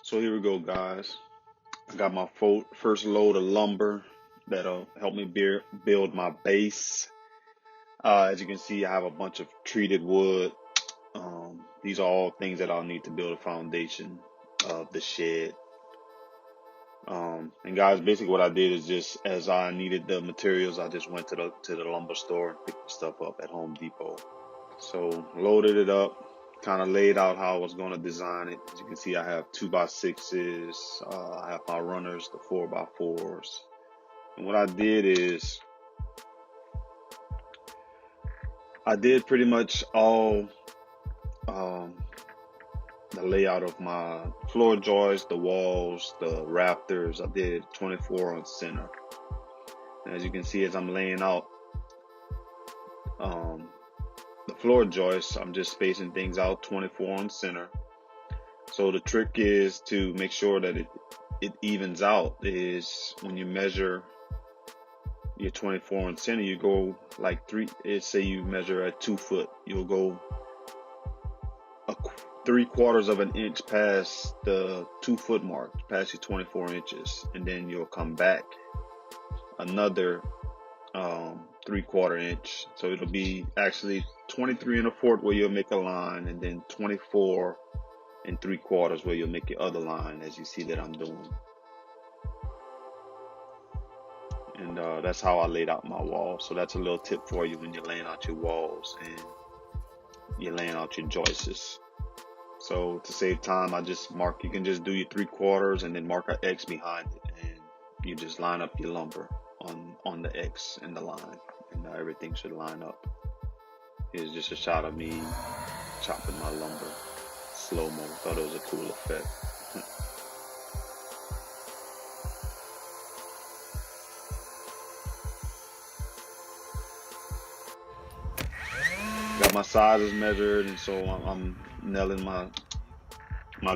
So here we go, guys. I got my first load of lumber that'll help me build my base. As you can see, I have a bunch of treated wood. These are all things that I'll need to build a foundation of the shed. And guys, basically what I did is just as I needed the materials, I just went to the lumber store and picked the stuff up at Home Depot. So loaded it up, kind of laid out how I was going to design it. As you can see, I have 2x6s. I have my runners, the 4x4s. And what I did is I did pretty much all the layout of my floor joists, the walls, the rafters. I did 24 on center. And as you can see, as I'm laying out the floor joists, I'm just spacing things out 24 on center. So the trick is to make sure that it evens out. Is when you measure your 24 on center, you go like say you measure at 2 foot, you'll go 3/4 of an inch past the 2 foot mark, past your 24 inches, and then you'll come back another 3/4 inch. So it'll be actually 23 1/4 where you'll make a line, and then 24 3/4 where you'll make your other line, as you see that I'm doing. And that's how I laid out my wall. So that's a little tip for you when you're laying out your walls and you're laying out your joists. So to save time, I just mark, you can just do your 3/4 and then mark an X behind it, and you just line up your lumber on the X and the line, and everything should line up. Here's just a shot of me chopping my lumber, slow-mo. Thought it was a cool effect. Got my sizes measured, and so I'm nailing my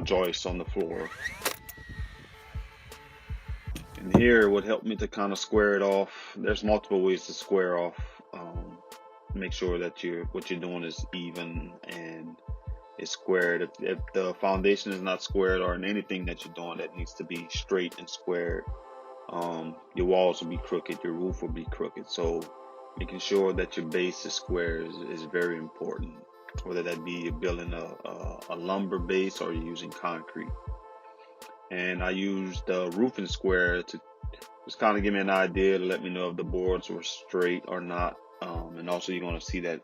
joists on the floor. And here, what helped me to kind of square it off, there's multiple ways to square off. Make sure that what you're doing is even and it's squared. If the foundation is not squared, or in anything that you're doing that needs to be straight and squared, your walls will be crooked, your roof will be crooked. So making sure that your base is square is very important, whether that be you're building a lumber base or you're using concrete. And I used the roofing square to just kind of give me an idea to let me know if the boards were straight or not. And also you're going to see that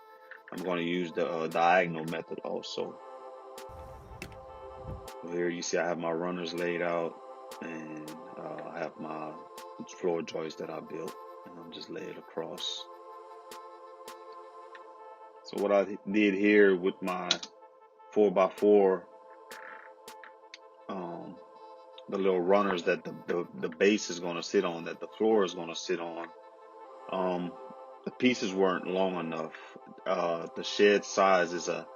I'm going to use the diagonal method also. Here you see I have my runners laid out, and I have my floor joists that I built, and I'm just laying it across. So what I did here with my 4x4, the little runners that the base is going to sit on, that the floor is going to sit on, the pieces weren't long enough. The shed size is a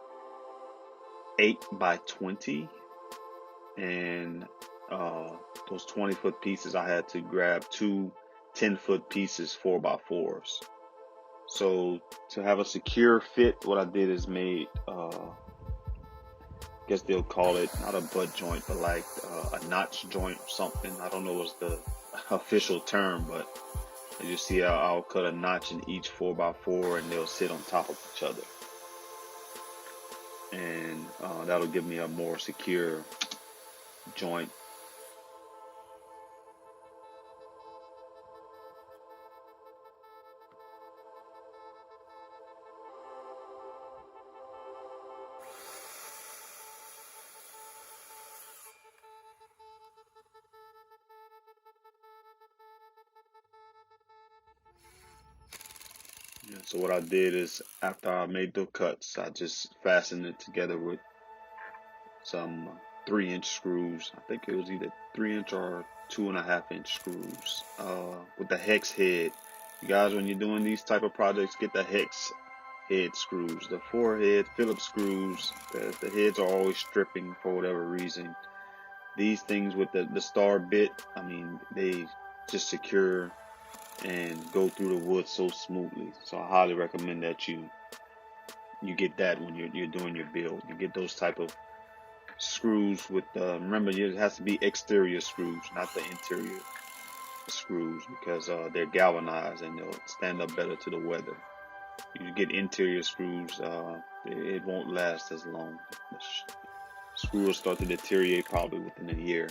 8x20, and those 20-foot pieces, I had to grab two 10-foot pieces 4x4s. So to have a secure fit, what I did is made I guess they'll call it not a butt joint, but like a notch joint or something. I don't know what's the official term, but as you see, I'll cut a notch in each 4x4, and they'll sit on top of each other, and that'll give me a more secure joint. Yeah, so what I did is after I made the cuts, I just fastened it together with some 3-inch screws. I think it was either 3-inch or 2.5-inch screws with the hex head. You guys, when you're doing these type of projects, get the hex head screws. The 4-head Phillips screws, the heads are always stripping for whatever reason. These things with the star bit, I mean, they just secure and go through the wood so smoothly. So I highly recommend that you get that when you're doing your build. You get those type of screws with, remember, it has to be exterior screws, not the interior screws, because they're galvanized and they'll stand up better to the weather. You get interior screws, it won't last as long. The screw will start to deteriorate probably within a year.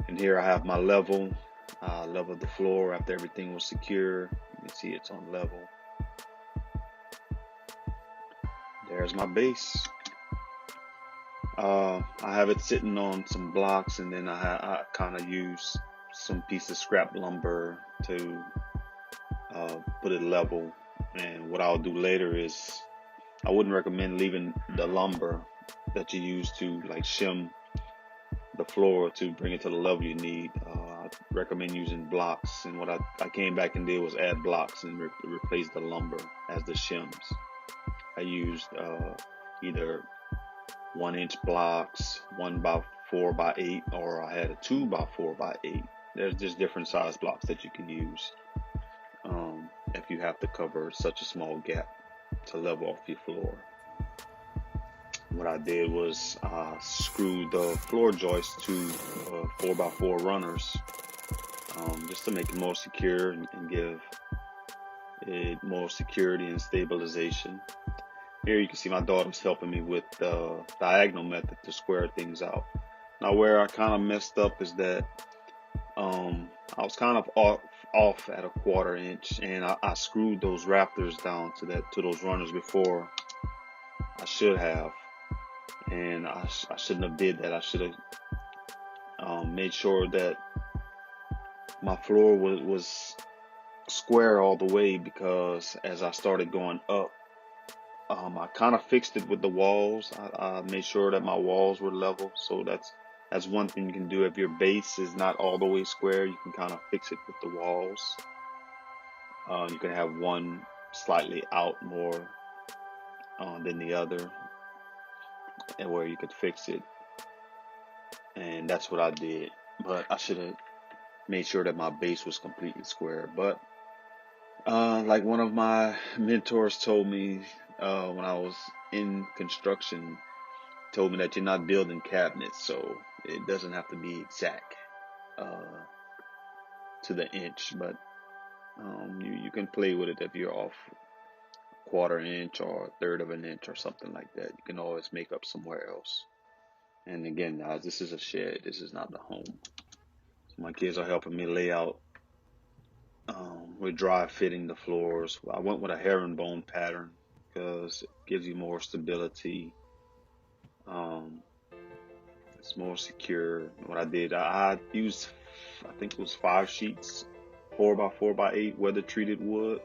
And here I have my level. Leveled the floor after everything was secure. You can see it's on level. There's my base. I have it sitting on some blocks, and then I kind of use some piece of scrap lumber to put it level. And what I'll do later is, I wouldn't recommend leaving the lumber that you use to like shim the floor to bring it to the level you need. I recommend using blocks, and what I came back and did was add blocks and replace the lumber as the shims. I used either 1-inch blocks, 1x4x8, or I had a 2x4x8. There's just different size blocks that you can use if you have to cover such a small gap to level off your floor. What I did was screw the floor joist to 4x4 runners, just to make it more secure and give it more security and stabilization. Here you can see my daughter's helping me with the diagonal method to square things out. Now where I kind of messed up is that I was kind of off at a 1/4 inch, and I screwed those rafters down to those runners before I should have, and I shouldn't have did that. I should have made sure that my floor was square all the way, because as I started going up, I kind of fixed it with the walls. I made sure that my walls were level, so that's one thing you can do. If your base is not all the way square, you can kind of fix it with the walls. You can have one slightly out more than the other, and where you could fix it. And that's what I did. But I should have made sure that my base was completely square. But like one of my mentors told me when I was in construction, told me that you're not building cabinets, so it doesn't have to be exact to the inch, but you can play with it. If you're off 1/4 inch or 1/3 of an inch or something like that, you can always make up somewhere else. And again, guys, this is a shed, this is not the home. So my kids are helping me lay out. We're dry fitting the floors. I went with a herringbone pattern because it gives you more stability. It's more secure. What I did, I used, I think it was 5 sheets, 4x4x8 weather treated wood.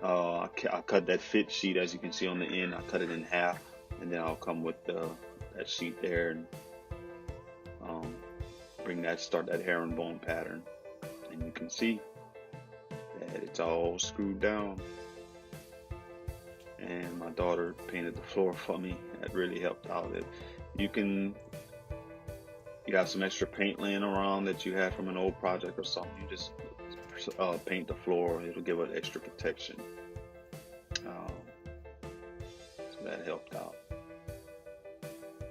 I cut that fit sheet, as you can see on the end. I cut it in half, and then I'll come with that sheet there and start that herringbone pattern, and you can see that it's all screwed down. And my daughter painted the floor for me. That really helped out. You got some extra paint laying around that you had from an old project or something, you just paint the floor. It'll give it extra protection. So that helped out.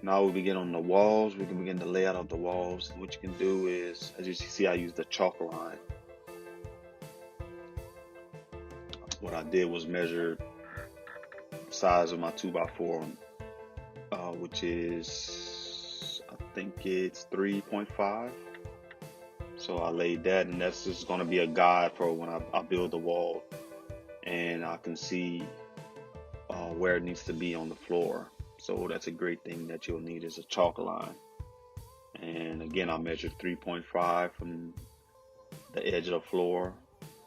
Now we begin on the walls. We can begin the layout of the walls. And what you can do is, as you see, I use the chalk line. What I did was measure the size of my 2x4, which is, I think it's 3.5. So I laid that, and that's just going to be a guide for when I build the wall, and I can see where it needs to be on the floor. So that's a great thing that you'll need, is a chalk line. And again, I measured 3.5 from the edge of the floor,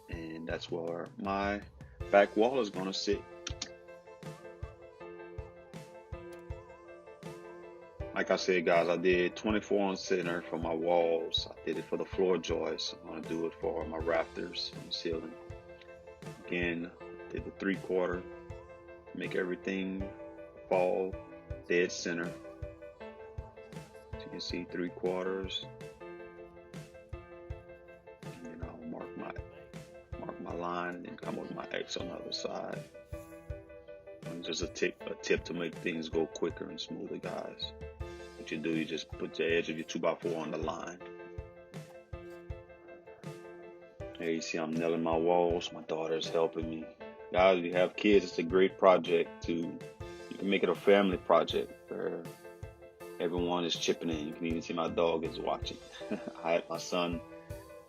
and that's where my back wall is going to sit. Like I said, guys, I did 24 on center for my walls. I did it for the floor joists. I'm going to do it for my rafters and ceiling. Again, did the 3/4, make everything fall dead center. So you can see 3/4. And then I'll mark my line and come with my X on the other side. just a tip to make things go quicker and smoother, guys. What you do, you just put the edge of your 2x4 on the line. Here you see I'm nailing my walls. My daughter's helping me. Guys, if you have kids, it's a great project you can make it a family project where everyone is chipping in. You can even see my dog is watching. I had my son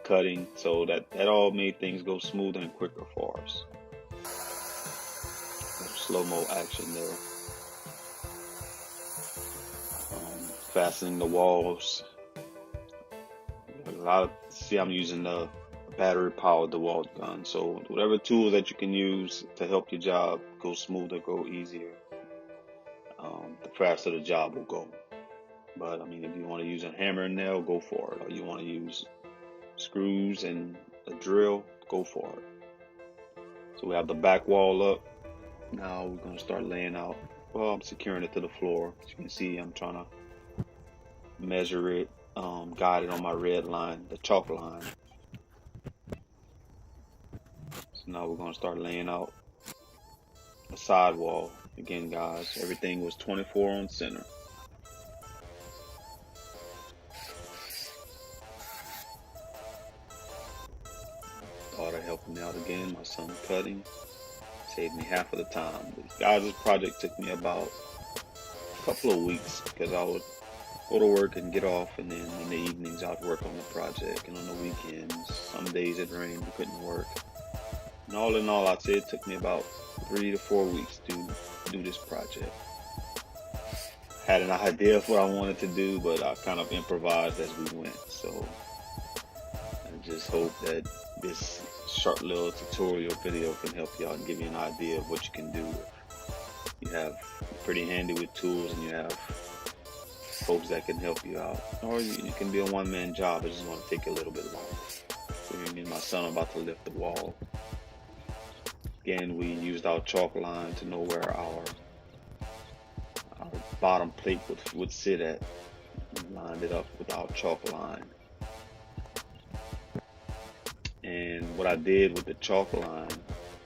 cutting, so that all made things go smoother and quicker for us. Slow-mo action there. Fastening the walls. See, I'm using the battery-powered DeWalt gun. So whatever tools that you can use to help your job go smoother, go easier, the faster the job will go. But I mean, if you want to use a hammer and nail, go for it. Or you want to use screws and a drill, go for it. So we have the back wall up. Now we're going to start laying out. Well, I'm securing it to the floor. As you can see, I'm trying to measure it, guide it on my red line, the chalk line. So now we're going to start laying out the side wall. Again, guys, everything was 24 on center. Daughter helping me out again, my son cutting. Saved me half of the time. Guys, this project took me about a couple of weeks because I would go to work and get off, and then in the evenings I'd work on the project, and on the weekends, some days it rained, we couldn't work. And all in all, I'd say it took me about 3 to 4 weeks to do this project. Had an idea of what I wanted to do, but I kind of improvised as we went. So I just hope that this short little tutorial video can help y'all and give you an idea of what you can do. You have pretty handy with tools and you have folks that can help you out. Or you can be a one-man job. It's just going to take a little bit longer. So me and my son are about to lift the wall. Again, we used our chalk line to know where our bottom plate would sit at. We lined it up with our chalk line. And what I did with the chalk line,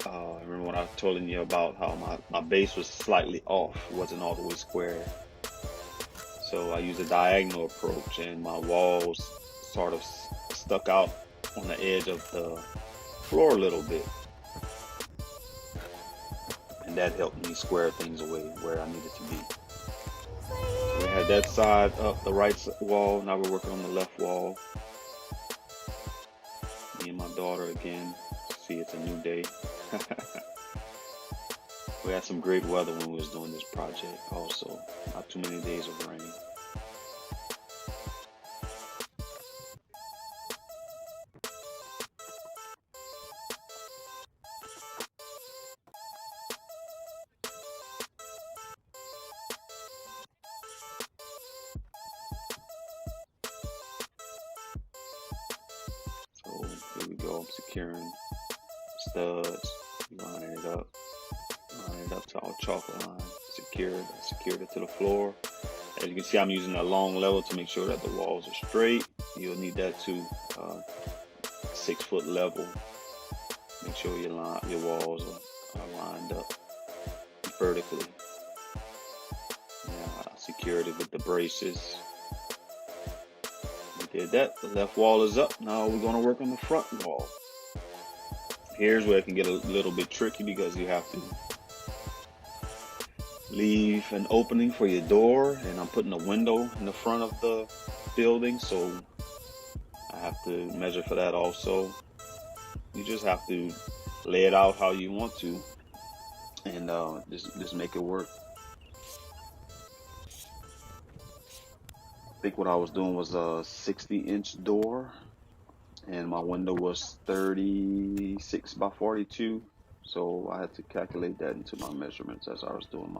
I remember when I was telling you about how my base was slightly off, it wasn't all the way square. So I used a diagonal approach, and my walls sort of stuck out on the edge of the floor a little bit. And that helped me square things away where I needed to be. So we had that side up, the right wall. Now we're working on the left wall. Me and my daughter again. See, it's a new day. We had some great weather when we was doing this project also. Not too many days of rain. So here we go. I'm securing studs, lining it up to our chalk line. Secured it to the floor. As you can see, I'm using a long level to make sure that the walls are straight. You'll need that too. 6-foot level. Make sure your walls are lined up vertically. Now I secured it with the braces. We did that. The left wall is up. Now we're going to work on the front wall. Here's where it can get a little bit tricky because you have to leave an opening for your door, and I'm putting a window in the front of the building, so I have to measure for that also. You just have to lay it out how you want to, and just make it work. I think what I was doing was a 60-inch door, and my window was 36 by 42. So I had to calculate that into my measurements as I was doing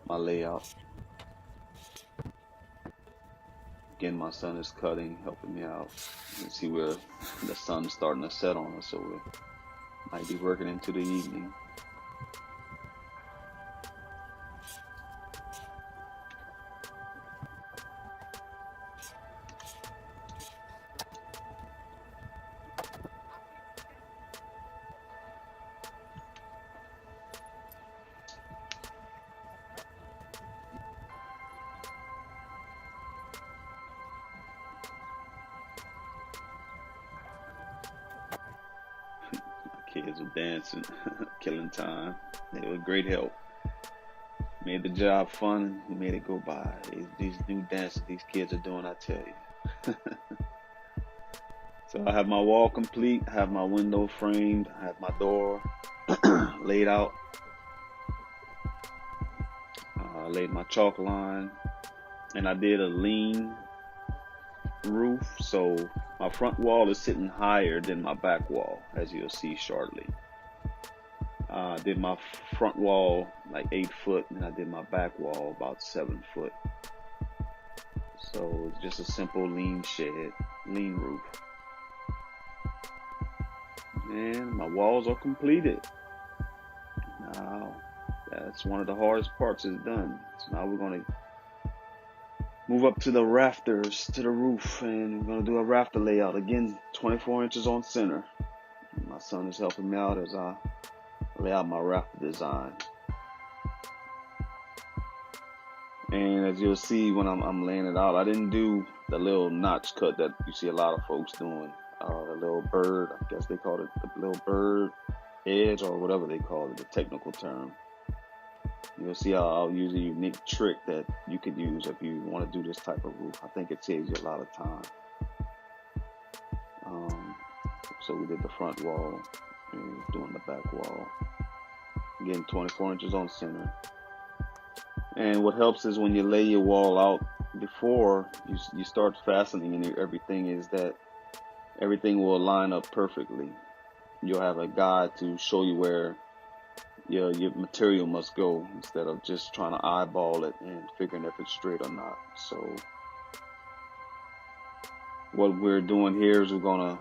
my layout. Again, my son is cutting, helping me out. You can see where the sun is starting to set on us, so we might be working into the evening. Kids were dancing, killing time. They were great help. Made the job fun. We made it go by. These new dances these kids are doing, I tell you. So I have my wall complete. I have my window framed. I have my door laid out. I laid my chalk line, and I did a lean roof. So my front wall is sitting higher than my back wall, as you'll see shortly. I did my front wall like 8 foot, and I did my back wall about 7 foot. So it's just a simple lean shed, lean roof. And my walls are completed. Now, that's one of the hardest parts is done. So now we're going to move up to the rafters, to the roof, and we're going to do a rafter layout. Again, 24 inches on center. And my son is helping me out as I lay out my rafter design. And as you'll see when I'm laying it out, I didn't do the little notch cut that you see a lot of folks doing. The little bird, I guess they call it the little bird edge or whatever they call it, the technical term. You'll see I'll use a unique trick that you could use if you want to do this type of roof. I think it saves you a lot of time. So we did the front wall and doing the back wall. Again, 24 inches on center. And what helps is when you lay your wall out before you start fastening and everything, is that everything will line up perfectly. You'll have a guide to show you where your material must go instead of just trying to eyeball it and figuring if it's straight or not. So what we're doing here is we're gonna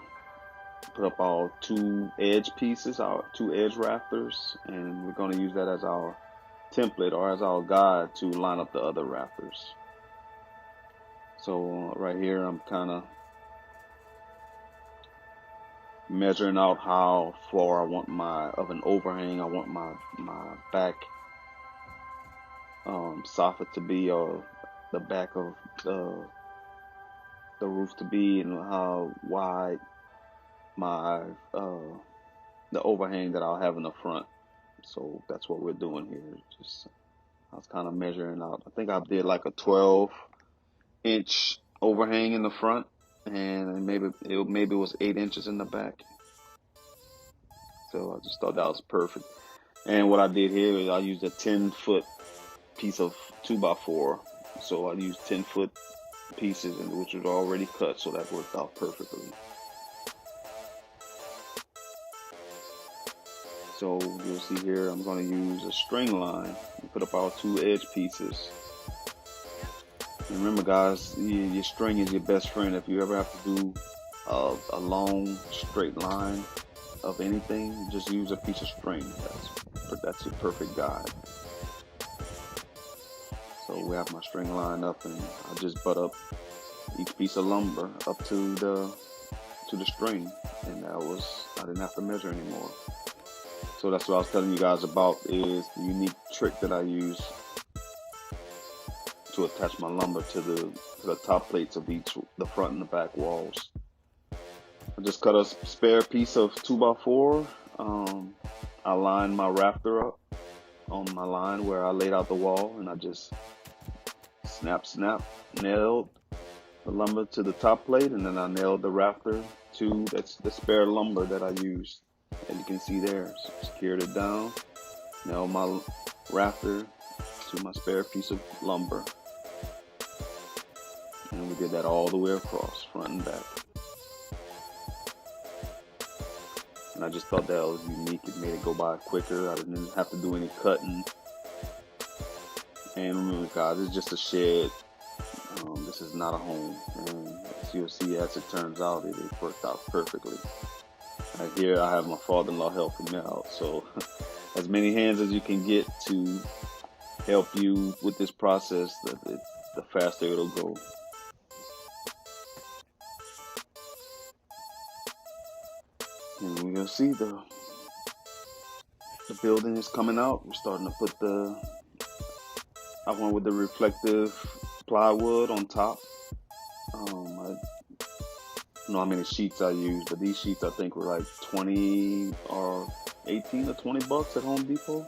put up our 2 edge pieces, our 2 edge rafters, and we're gonna use that as our template or as our guide to line up the other rafters. So right here I'm kind of measuring out how far I want of an overhang I want my back soffit to be, or the back of the roof to be, and how wide my the overhang that I'll have in the front. So that's what we're doing here. Just I was kind of measuring out. I think I did like a 12-inch overhang in the front, and maybe it was 8 inches in the back. So I just thought that was perfect. And what I did here is I used a 10-foot piece of 2x4. So I used 10-foot pieces, which was already cut, so that worked out perfectly. So you'll see here I'm going to use a string line and put up our 2 edge pieces. And remember guys, your string is your best friend. If you ever have to do a long straight line of anything, just use a piece of string. That's your perfect guide. So we have my string line up, and I just butt up each piece of lumber up to the string, and I didn't have to measure anymore. So that's what I was telling you guys about, is the unique trick that I use to attach my lumber to the top plates of the front and the back walls. I just cut a spare piece of 2x4. I lined my rafter up on my line where I laid out the wall, and I just snap, nailed the lumber to the top plate, and then I nailed the rafter to the spare lumber that I used. As you can see there, secured it down, nailed my rafter to my spare piece of lumber, and we did that all the way across, front and back. And I just thought that was unique. It made it go by quicker. I didn't have to do any cutting. And remember guys, it's just a shed. This is not a home. And as you'll see, as it turns out, it worked out perfectly. Right here I have my father-in-law helping me out. So as many hands as you can get to help you with this process, the faster it'll go. And we're gonna see the building is coming out. We're starting to put I went with the reflective plywood on top. I know how many sheets I used, but these sheets I think were like 20 or 18 or 20 bucks at Home Depot.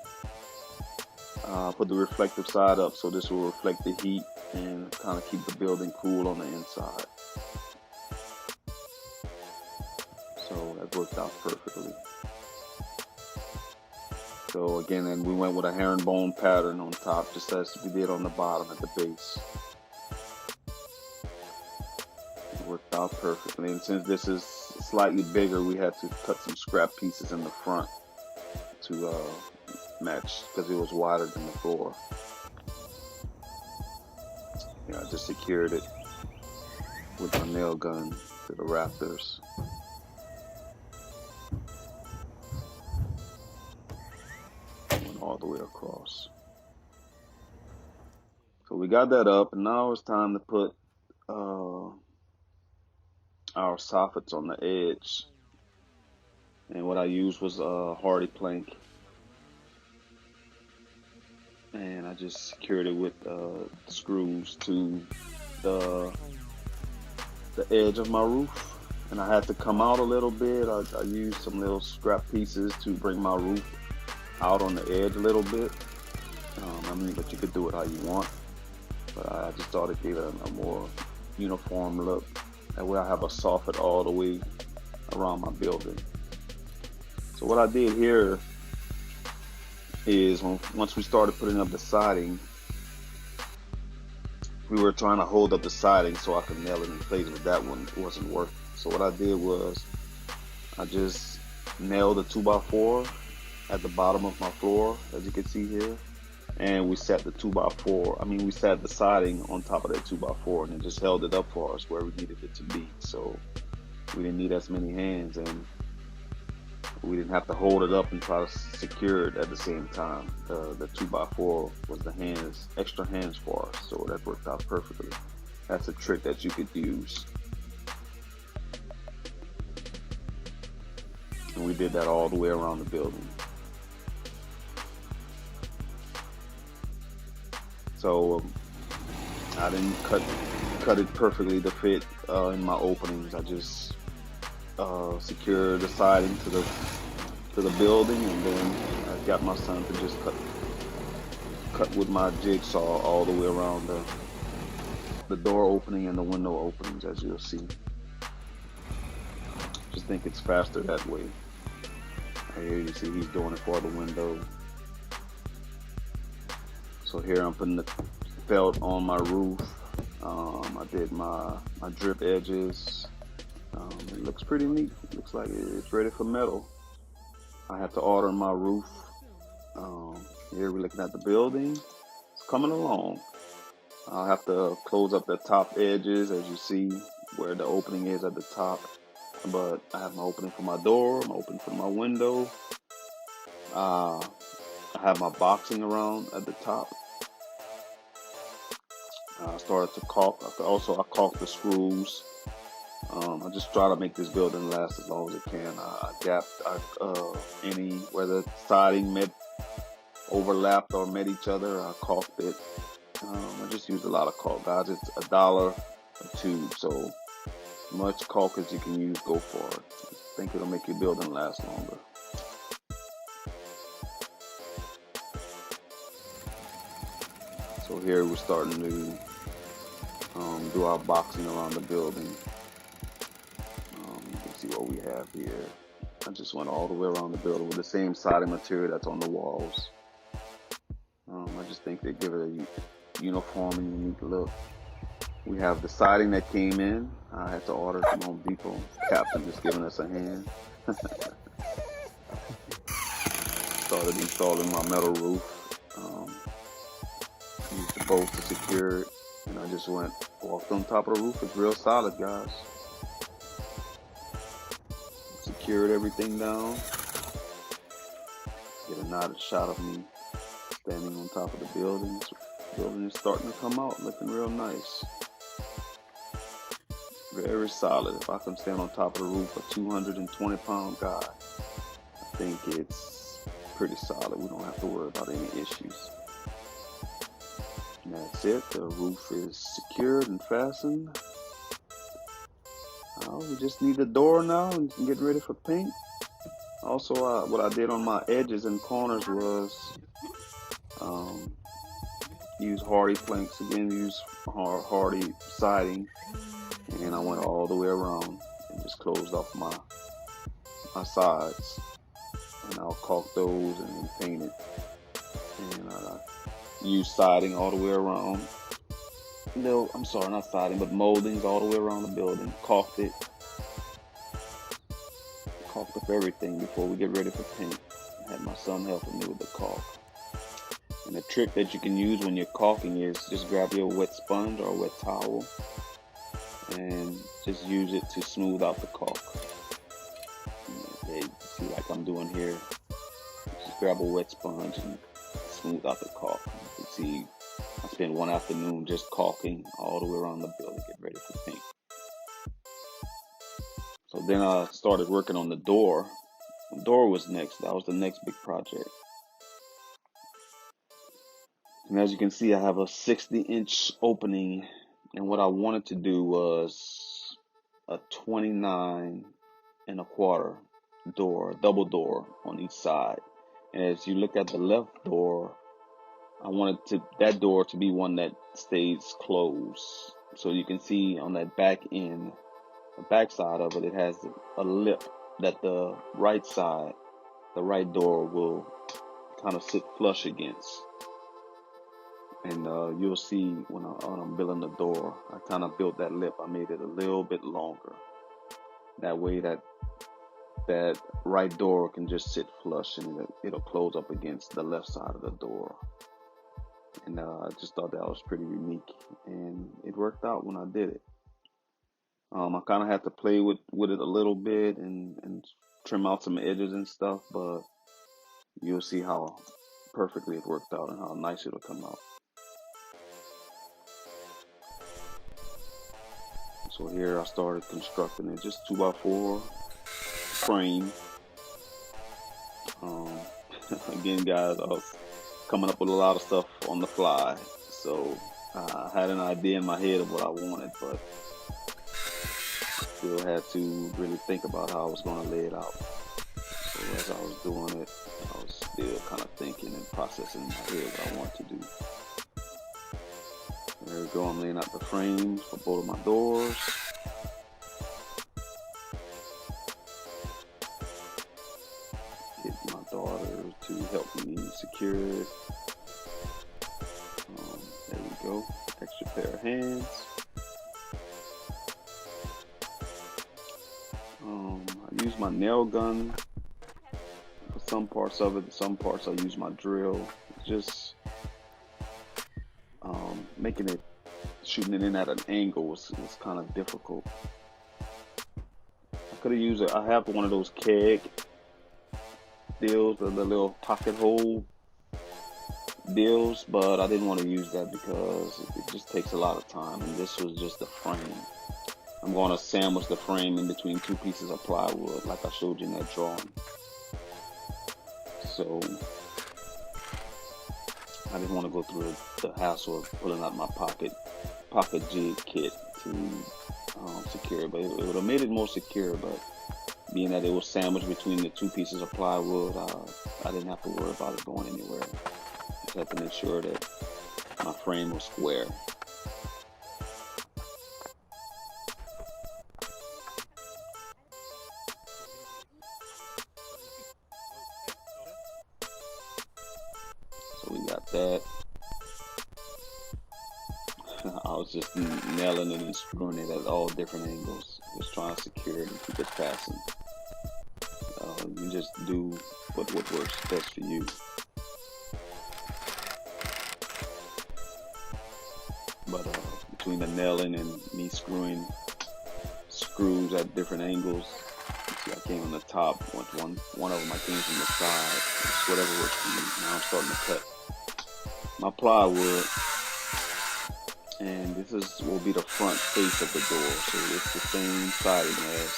Put the reflective side up so this will reflect the heat and kind of keep the building cool on the inside. So that worked out perfectly. So again, then we went with a herringbone pattern on top, just as we did on the bottom at the base. It worked out perfectly. And since this is slightly bigger, we had to cut some scrap pieces in the front to match, because it was wider than the floor. Yeah, I just secured it with my nail gun to the rafters. Went all the way across. So we got that up, and now it's time to put our soffits on the edge. And what I used was a hardy plank, and I just secured it with screws to the edge of my roof. And I had to come out a little bit. I used some little scrap pieces to bring my roof out on the edge a little bit. But you could do it how you want. But I just thought it gave it a more uniform look. That way I have a soffit all the way around my building. So what I did here is once we started putting up the siding, we were trying to hold up the siding so I could nail it in place, but that one wasn't working. So what I did was I just nailed a 2x4 at the bottom of my floor, as you can see here, and we set the 2x4. We set the siding on top of that 2x4, and it just held it up for us where we needed it to be. So we didn't need as many hands, and we didn't have to hold it up and try to secure it at the same time. The 2x4 was the hands, extra hands for us, so that worked out perfectly. That's a trick that you could use. And we did that all the way around the building. So I didn't cut it perfectly to fit in my openings. I just secured the siding to the building, and then I got my son to just cut with my jigsaw all the way around the door opening and the window openings, as you'll see. Just think it's faster that way. Here you see he's doing it for the window. So here I'm putting the felt on my roof. I did my drip edges. It looks pretty neat. It looks like it's ready for metal. I have to order my roof. Here we're looking at the building. It's coming along. I'll have to close up the top edges, as you see where the opening is at the top. But I have my opening for my door, my opening for my window. I have my boxing around at the top. I started to caulk. I caulked the screws. I just try to make this building last as long as it can. I gapped any where the siding overlapped or met each other. I caulked it. I just used a lot of caulk, guys. It's $1 a tube, so much caulk as you can use, go for it. I think it'll make your building last longer. So here we're starting to do our boxing around the building. You can see what we have here. I just went all the way around the building with the same siding material that's on the walls. I just think they give it a uniform and unique look. We have the siding that came in. I had to order from Home Depot. Captain just giving us a hand. Started installing my metal roof. Used the bolts to secure it, and I just walked on top of the roof. It's real solid, guys. Secured everything down. Get another shot of me standing on top of the building. The building is starting to come out, looking real nice. Very solid. If I can stand on top of the roof, a 220-pound guy, I think it's pretty solid. We don't have to worry about any issues. And that's it. The roof is secured and fastened. We just need the door now and get ready for paint. Also, what I did on my edges and corners was um, use hardy planks again, use hardy siding, and I went all the way around and just closed off my sides, and I'll caulk those and then paint it, and use siding all the way around. No, I'm sorry, not siding, but moldings all the way around the building. Caulked it, caulked up everything before we get ready for paint. I had my son helping me with the caulk. And the trick that you can use when you're caulking is just grab your wet sponge or a wet towel and just use it to smooth out the caulk. You see, like I'm doing here, just grab a wet sponge and smooth out the caulk. You can see I spent one afternoon just caulking all the way around the building, get ready for paint. So then I started working on the door. The door was next. That was the next big project. And as you can see, I have a 60-inch opening, and what I wanted to do was a 29.25 door, double door on each side. And as you look at the left door, I wanted that door to be one that stays closed. So you can see on that back end, the back side of it, it has a lip that the right side, the right door will kind of sit flush against. And you'll see when I'm building the door, I kind of built that lip. I made it a little bit longer. That way that right door can just sit flush and it'll close up against the left side of the door. And I just thought that was pretty unique, and it worked out when I did it. I kind of had to play with it a little bit and trim out some edges and stuff, but you'll see how perfectly it worked out and how nice it'll come out. So here I started constructing it, just 2x4 frame. Again, guys, I was coming up with a lot of stuff on the fly, so I had an idea in my head of what I wanted, but still had to really think about how I was going to lay it out. So as I was doing it, I was still kind of thinking and processing in my head what I wanted to do. There we go, I'm laying out the frames for both of my doors. Get my daughter to help me secure it. There we go, extra pair of hands. I use my nail gun for some parts of it. Some parts I use my drill. Just making it, shooting it in at an angle was kind of difficult. I could have used it. I have one of those keg deals, the little pocket hole deals, but I didn't want to use that because it just takes a lot of time, and this was just the frame. I'm going to sandwich the frame in between two pieces of plywood like I showed you in that drawing. So I didn't want to go through the hassle of pulling out my pocket jig kit to secure it, but it would have made it more secure. But being that it was sandwiched between the two pieces of plywood, I didn't have to worry about it going anywhere. Just had to make sure that my frame was square. So we got that. I was just nailing it and screwing it at all different angles, just trying to secure it and keep it fastened. You just do what works best for you. But between the nailing and me screwing screws at different angles, you see I came on the top, one of them I came from the side, just whatever works for you. Now I'm starting to cut my plywood, and this will be the front face of the door, so it's the same siding as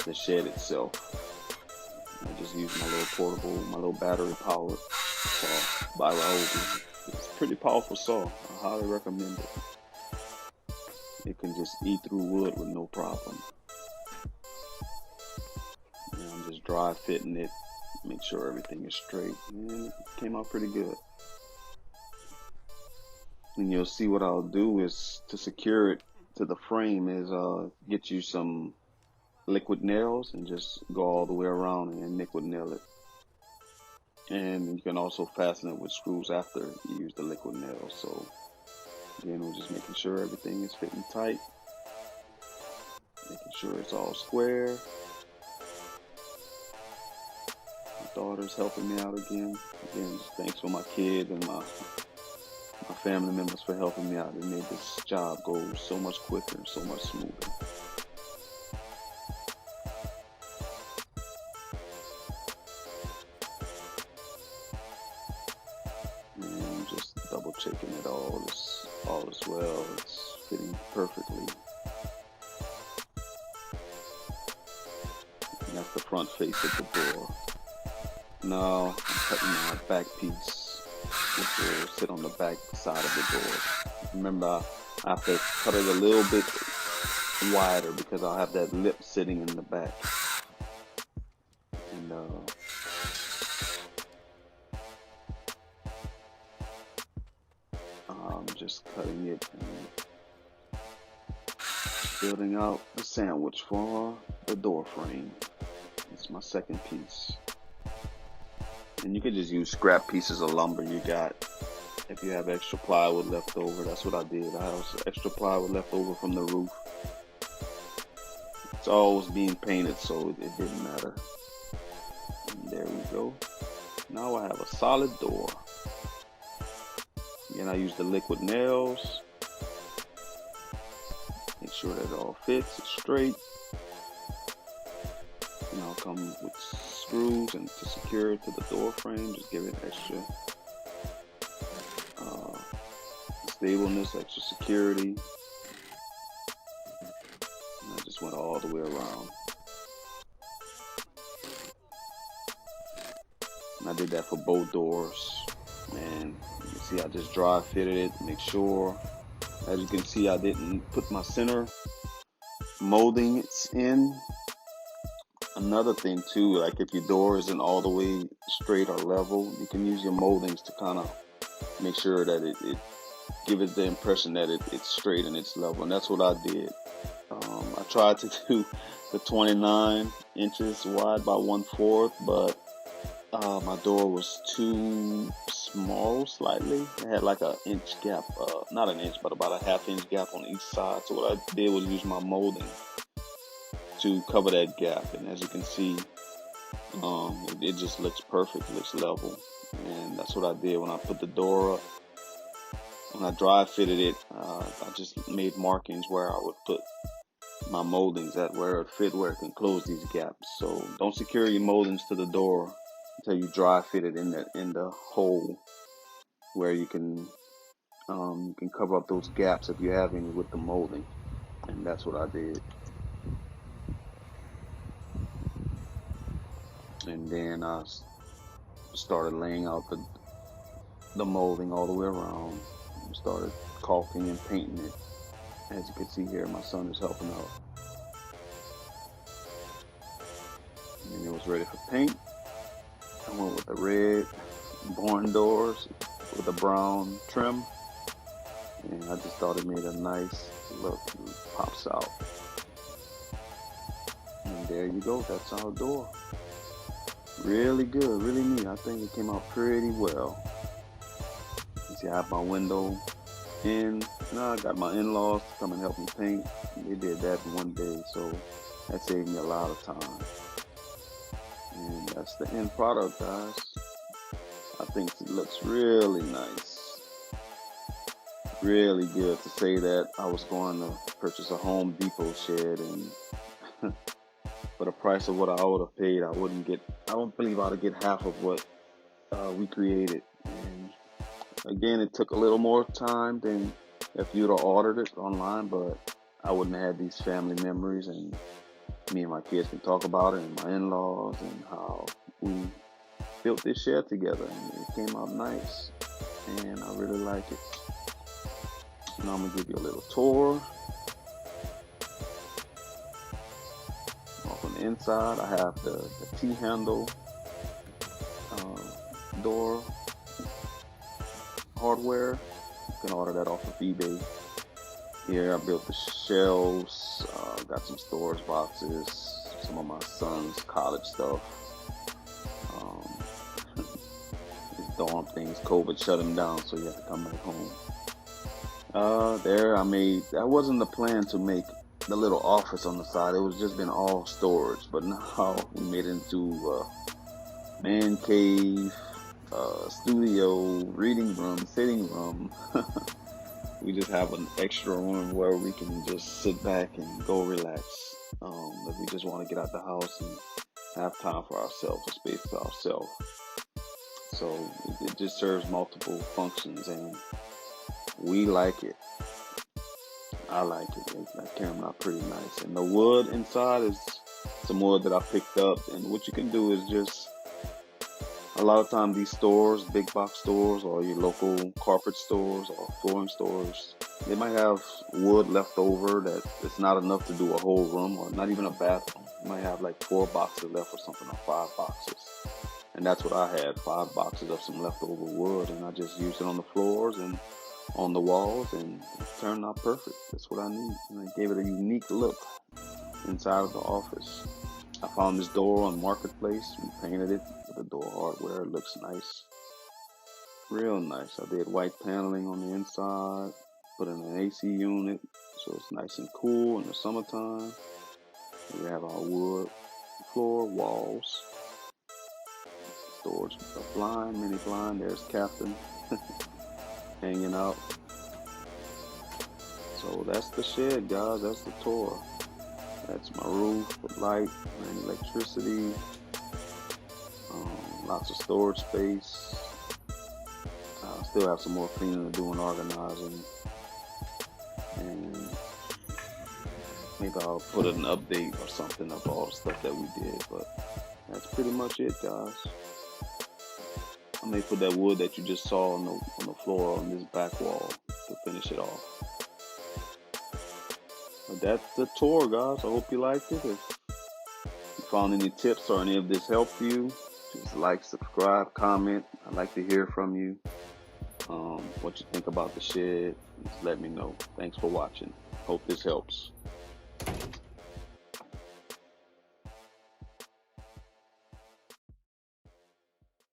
the shed itself. I just use my little battery powered saw by Ryobi. It's a pretty powerful saw. I highly recommend it. it can just eat through wood with no problem. And I'm just dry fitting it, make sure everything is straight, and it came out pretty good. And you'll see what I'll do is to secure it to the frame is get you some liquid nails and just go all the way around and liquid nail it. And you can also fasten it with screws after you use the liquid nails. So again, we're just making sure everything is fitting tight, making sure it's all square. My daughter's helping me out again. Again, just thanks for my kids and my family members for helping me out. It made this job go so much quicker and so much smoother. And just double checking it all is well. It's fitting perfectly. And that's the front face of the door. Now I'm cutting my back piece, which will sit on the back side of the door. Remember, I have to cut it a little bit wider because I'll have that lip sitting in the back. And I'm just cutting it and building out a sandwich for the door frame. It's my second piece. And you can just use scrap pieces of lumber you got. If you have extra plywood left over, that's what I did. I have extra plywood left over from the roof. It's always being painted, so it didn't matter. And there we go. Now I have a solid door. Again, I use the liquid nails. Make sure that it all fits, it's straight. And I'll come with screws and to secure it to the door frame, just give it extra stableness, extra security. And I just went all the way around. And I did that for both doors. And you can see I just dry fitted it, make sure. As you can see, I didn't put my center molding in. Another thing too, like if your door isn't all the way straight or level, you can use your moldings to kind of make sure that it give it the impression that it's straight and it's level. And that's what I did. I tried to do the 29 inches wide by 1/4, but my door was too small slightly. It had like an inch gap, not an inch, but about a 1/2 inch gap on each side. So what I did was use my molding to cover that gap. And as you can see, it just looks perfect, looks level. And that's what I did when I put the door up. When I dry fitted it, I just made markings where I would put my moldings at, where it fit, where it can close these gaps. So don't secure your moldings to the door until you dry fit it in the hole where you can cover up those gaps if you have any with the molding. And that's what I did. And then I started laying out the molding all the way around. Started caulking and painting it. As you can see here, my son is helping out. And it was ready for paint. I went with the red barn doors with a brown trim. And I just thought it made a nice look. It pops out. And there you go, that's our door. Really good, really neat. I think it came out pretty well. You see, I have my window in. Now I got my in-laws to come and help me paint. They did that in one day, so that saved me a lot of time. And that's the end product, guys. I think it looks really nice. Really good. To say that I was going to purchase a Home Depot shed and for the price of what I would have paid, I don't believe I'd get half of what we created. And again, it took a little more time than if you'd have ordered it online, but I wouldn't have had these family memories, and me and my kids can talk about it, and my in-laws, and how we built this shed together, and it came out nice, and I really like it. Now I'm gonna give you a little tour. the inside, I have the T-handle door hardware. You can order that off of eBay. Here I built the shelves, got some storage boxes, some of my son's college stuff. His dorm things, COVID shut him down, so he had to come back home. That wasn't the plan to make the little office on the side. It was just been all storage, but now we made it into man cave, studio, reading room, sitting room. We just have an extra room where we can just sit back and go relax. If we just want to get out the house and have time for ourselves, a space to ourselves. So it just serves multiple functions, and we like it. I like it. That came out pretty nice. And the wood inside is some wood that I picked up. And what you can do is just, a lot of times these stores, big box stores, or your local carpet stores or flooring stores, they might have wood left over that it's not enough to do a whole room or not even a bathroom. You might have like 4 boxes left or something, or 5 boxes. And that's what I had, 5 boxes of some leftover wood, and I just used it on the floors and on the walls, and it turned out perfect. That's what I need. And I gave it a unique look inside of the office. I found this door on Marketplace. We painted it with the door hardware. It looks nice. Real nice. I did white paneling on the inside. Put in an AC unit so it's nice and cool in the summertime. We have our wood floor, walls. Storage, a blind, mini blind. There's Captain hanging out. So that's the shed, guys. That's the tour. That's my roof with light and electricity. Lots of storage space. I still have some more cleaning to do and organizing. And maybe I'll put an update or something of all the stuff that we did. But that's pretty much it, guys. I may put that wood that you just saw on the floor on this back wall to finish it off. But that's the tour, guys. I hope you liked it. If you found any tips or any of this helped you, just like, subscribe, comment. I'd like to hear from you. What you think about the shed. Just let me know. Thanks for watching. Hope this helps.